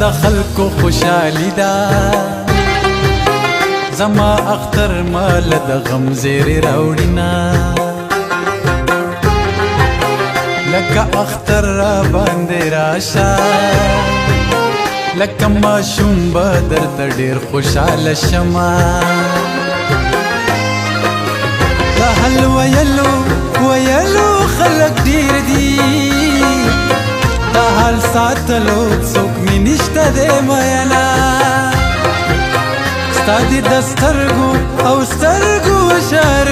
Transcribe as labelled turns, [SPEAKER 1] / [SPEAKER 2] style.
[SPEAKER 1] د خلکو خوشحالي ده زما اختر مال د غم زیری راوړینا لکه اختر را باندې راشه لکه ماشوم به درته ډېر خوشحاله شمه د حل ویلو خلک ډېر دي د حال ساتلو څوک مې نشته دی میینه ستا دې د سترګو او سترګو اشاره